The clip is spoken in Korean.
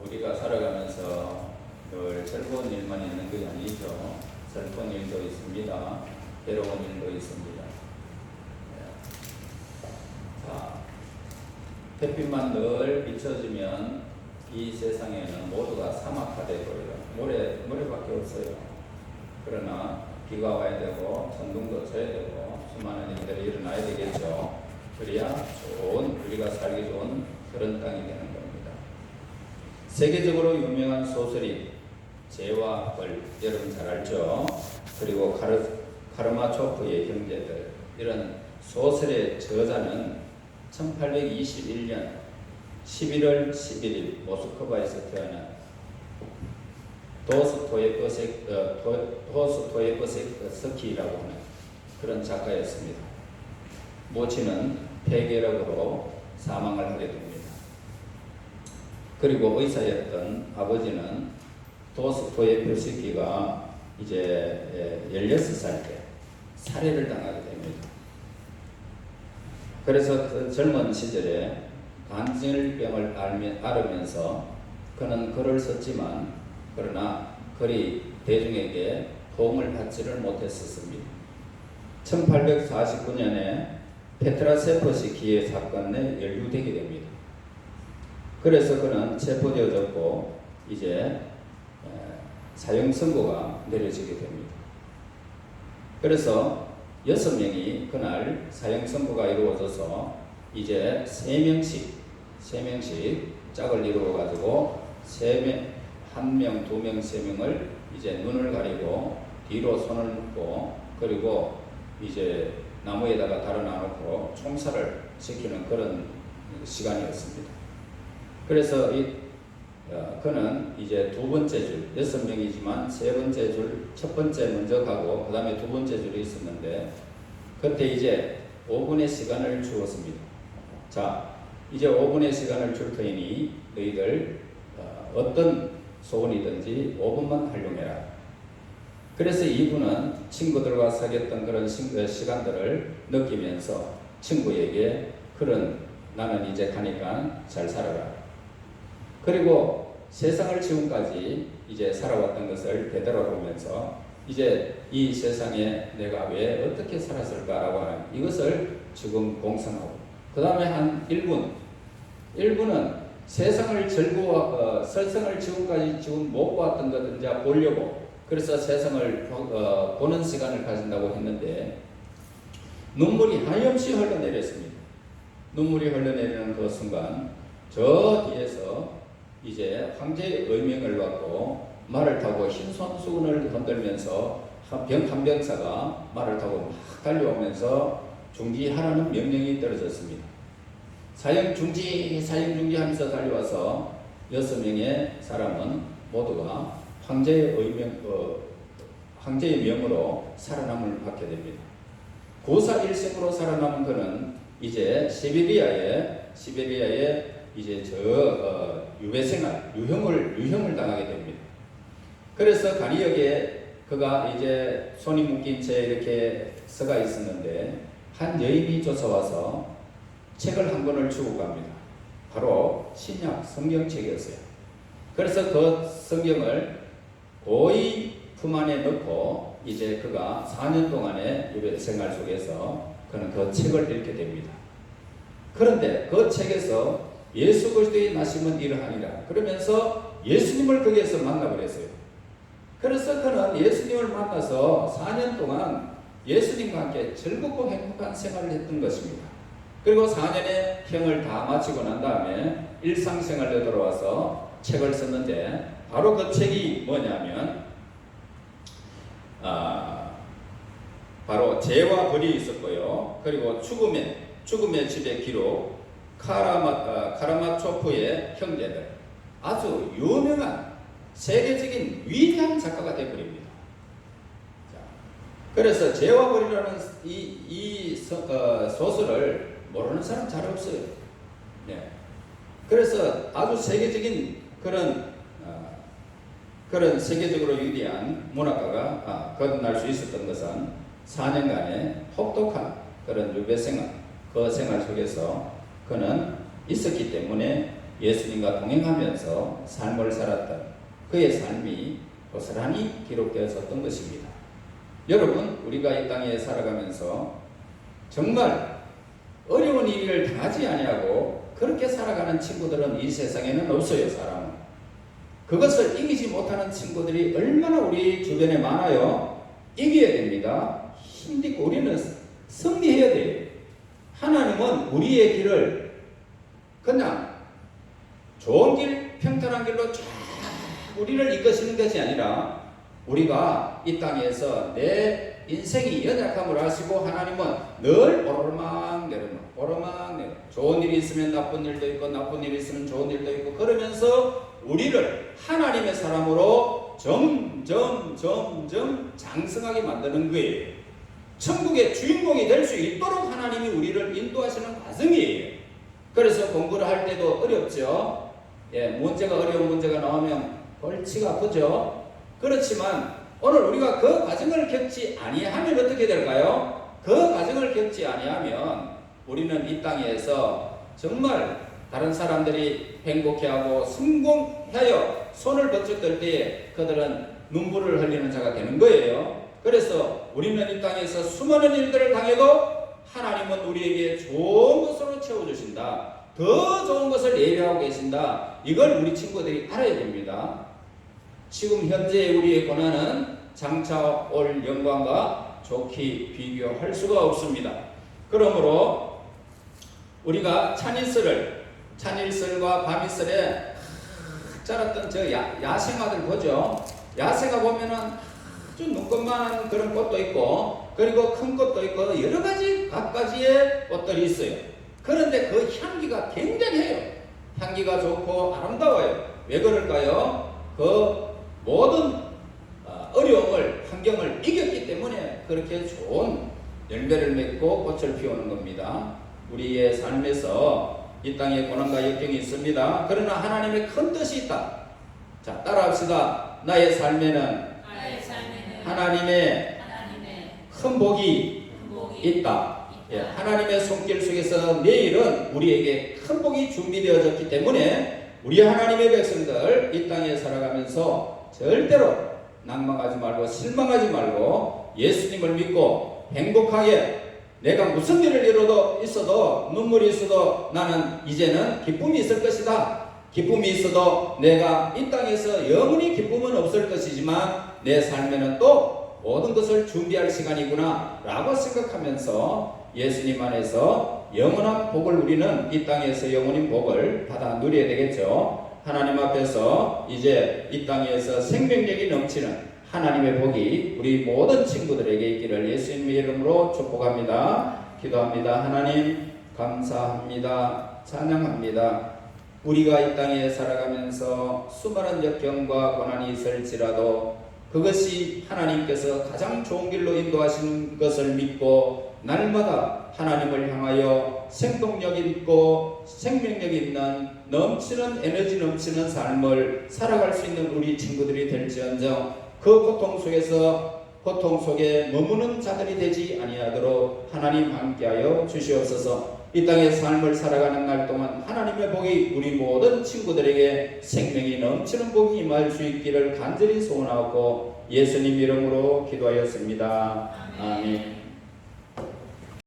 우리가 살아가면서 늘 즐거운 일만 있는 게 아니죠. 슬픈 일도 있습니다. 괴로운 일도 있습니다. 자, 햇빛만 늘 비춰지면 이 세상에는 모두가 사막화되어 버려요. 모래밖에 없어요. 그러나 비가 와야 되고 천둥도 쳐야 되고 수많은 일들이 일어나야 되겠죠. 그래야 좋은, 우리가 살기 좋은 그런 땅이 되는 겁니다. 세계적으로 유명한 소설이 재와 벌, 여러분 잘 알죠? 그리고 카르마초프의 형제들, 이런 소설의 저자는 1821년 11월 11일 모스크바에서 태어난 도스토예프스키라고 하는 그런 작가였습니다. 모친은 폐결핵으로 사망을 하게 됩니다. 그리고 의사였던 아버지는 도스토예프스키가 이제 16살 때 살해를 당하게 됩니다. 그래서 그 젊은 시절에 간질병을 앓으면서 그는 글을 썼지만 그러나 글이 대중에게 도움을 받지를 못했었습니다. 1849년에 페트라세프스키의 사건에 연루되게 됩니다. 그래서 그는 체포되어졌고 이제 사형 선고가 내려지게 됩니다. 그래서 6명이 그날 사형 선고가 이루어져서 이제 3명씩 짝을 이루어 가지고 1명, 2명, 3명을 이제 눈을 가리고 뒤로 손을 묶고 그리고 이제 나무에다가 달아놔놓고 총살을 시키는 그런 시간이었습니다. 그래서 그는 이제 두 번째 줄, 6명이지만 세 번째 줄, 첫 번째 먼저 가고 그 다음에 두 번째 줄이 있었는데 그때 이제 5분의 시간을 주었습니다. 자, 이제 5분의 시간을 줄 터이니 너희들 어떤 소원이든지 5분만 활용해라. 그래서 이분은 친구들과 사귀었던 그런 시간들을 느끼면서 친구에게 나는 이제 가니까 잘 살아라. 그리고 세상을 지금까지 이제 살아왔던 것을 되돌아보면서 이제 이 세상에 내가 왜 어떻게 살았을까라고 하는 이것을 지금 공상하고 그 다음에 한 1분은 세상을 세상을 지금까지 지금 못 보았던 것을 이제 보려고 그래서 세상을 보는 시간을 가진다고 했는데 눈물이 하염없이 흘러내렸습니다. 눈물이 흘러내리는 그 순간 저 뒤에서 이제 황제의 의명을 받고 말을 타고 흰 손수건을 흔들면서 한 병사가 말을 타고 막 달려오면서 중지하라는 명령이 떨어졌습니다. 사형 중지 하면서 달려와서 6명의 사람은 모두가 황제의 명으로 살아남을 받게 됩니다. 고사 일생으로 살아남은 그는 이제 시베리아에 이제 유형을 당하게 됩니다. 그래서 간이역에 그가 이제 손이 묶인 채 이렇게 서가 있었는데 한 여인이 쫓아와서 책을 한 권을 주고 갑니다. 바로 신약 성경책이었어요. 그래서 그 성경을 고이 품 안에 넣고 이제 그가 4년 동안의 유배 생활 속에서 그는 그 책을 읽게 됩니다. 그런데 그 책에서 예수 그리스도의 나심은 이러하니라 그러면서 예수님을 거기에서 만나버렸어요. 그래서 그는 예수님을 만나서 4년 동안 예수님과 함께 즐겁고 행복한 생활을 했던 것입니다. 그리고 4년의 형을 다 마치고 난 다음에 일상생활로 돌아와서 책을 썼는데 바로 그 책이 뭐냐면 바로 죄와 벌이 있었고요. 그리고 죽음의 집의 기록 카라마초프의 형제들 아주 유명한 세계적인 위대한 작가가 되어버립니다. 그래서 죄와 벌이라는 이 소설을 모르는 사람 잘 없어요. 네. 그래서 아주 세계적인 그런 세계적으로 위대한 문학가가 거듭날 수 있었던 것은 4년간의 혹독한 그런 유배 생활, 그 생활 속에서 그는 있었기 때문에 예수님과 동행하면서 삶을 살았던 그의 삶이 고스란히 기록되어졌던 것입니다. 여러분, 우리가 이 땅에 살아가면서 정말 어려운 일을 당하지 아니하고 그렇게 살아가는 친구들은 이 세상에는 없어요. 사람은 그것을 이기지 못하는 친구들이 얼마나 우리 주변에 많아요. 이겨야 됩니다. 힘들고 우리는 승리해야 돼요. 하나님은 우리의 길을 그냥 좋은 길, 평탄한 길로 쫙 우리를 이끄시는 것이 아니라 우리가 이 땅에서 내 인생이 연약함을 아시고 하나님은 늘 오르막 내려 좋은 일이 있으면 나쁜 일도 있고 나쁜 일이 있으면 좋은 일도 있고 그러면서 우리를 하나님의 사람으로 점점 장성하게 만드는 거예요. 천국의 주인공이 될 수 있도록 하나님이 우리를 인도하시는 과정이에요. 그래서 공부를 할 때도 어렵죠. 어려운 문제가 나오면 골치가 아프죠. 그렇지만 오늘 우리가 그 과정을 겪지 아니하면 어떻게 될까요? 그 과정을 겪지 아니하면 우리는 이 땅에서 정말 다른 사람들이 행복해하고 성공하여 손을 번쩍 들 때에 그들은 눈물을 흘리는 자가 되는 거예요. 그래서 우리는 이 땅에서 수많은 일들을 당해도 하나님은 우리에게 좋은 것으로 채워주신다. 더 좋은 것을 예비하고 계신다. 이걸 우리 친구들이 알아야 됩니다. 지금 현재 우리의 고난은 장차 올 영광과 좋게 비교할 수가 없습니다. 그러므로 우리가 찬일설과 밤이설에 자랐던 저 야생화들 보죠. 야생화 보면은 아주 눈꽃만한 그런 꽃도 있고 그리고 큰 꽃도 있고 여러 가지 각가지의 꽃들이 있어요. 그런데 그 향기가 굉장해요. 향기가 좋고 아름다워요. 왜 그럴까요? 그 모든 어려움을 환경을 이겼기 때문에 그렇게 좋은 열매를 맺고 꽃을 피우는 겁니다. 우리의 삶에서 이 땅에 고난과 역경이 있습니다. 그러나 하나님의 큰 뜻이 있다. 자, 따라합시다. 나의 삶에는 하나님의 큰 복이 있다. 하나님의 손길 속에서 내일은 우리에게 큰 복이 준비되어졌기 때문에 우리 하나님의 백성들 이 땅에 살아가면서 절대로 낭망하지 말고 실망하지 말고 예수님을 믿고 행복하게 내가 무슨 일을 이뤄도 있어도 눈물이 있어도 나는 이제는 기쁨이 있을 것이다. 기쁨이 있어도 내가 이 땅에서 영원히 기쁨은 없을 것이지만 내 삶에는 또 모든 것을 준비할 시간이구나 라고 생각하면서 예수님 안에서 영원한 복을 우리는 이 땅에서 영원한 복을 받아 누려야 되겠죠. 하나님 앞에서 이제 이 땅에서 생명력이 넘치는 하나님의 복이 우리 모든 친구들에게 있기를 예수님의 이름으로 축복합니다. 기도합니다. 하나님 감사합니다. 찬양합니다. 우리가 이 땅에 살아가면서 수많은 역경과 고난이 있을지라도 그것이 하나님께서 가장 좋은 길로 인도하시는 것을 믿고 날마다 하나님을 향하여 생동력 있고 생명력 있는 넘치는 에너지 넘치는 삶을 살아갈 수 있는 우리 친구들이 될지언정 그 고통 속에 머무는 자들이 되지 아니하도록 하나님 함께하여 주시옵소서. 이 땅의 삶을 살아가는 날 동안 하나님의 복이 우리 모든 친구들에게 생명이 넘치는 복이 임할 수 있기를 간절히 소원하고 예수님 이름으로 기도하였습니다. 아멘.